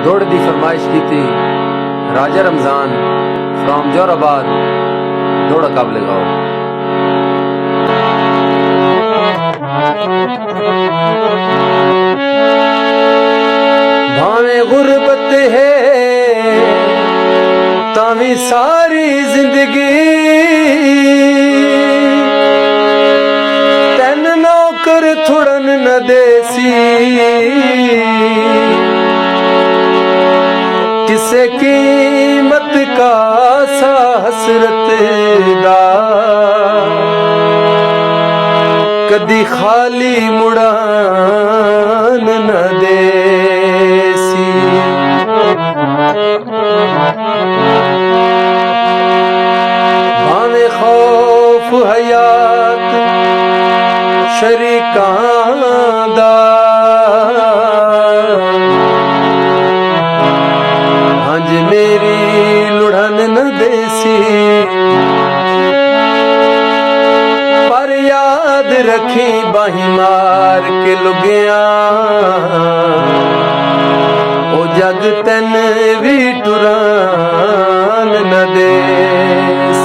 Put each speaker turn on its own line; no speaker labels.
दौड़ दी फरमाइश की थी राजा रमजान फ्रॉम जोराबाद दौड़ काबले गाओ। भावे गुरबत है तावी सारी जिंदगी तेन नौकर थुड़न न देसी किसे कीमत का सा हसरत दा कदी खाली मुड़ान न देसी। भावे खौफ हयात शरीकां दा हंज मेरी लुढ़न न देसी पर याद रखी बाही मार के लुगिया ओ जग तन भी टुरान न देसी।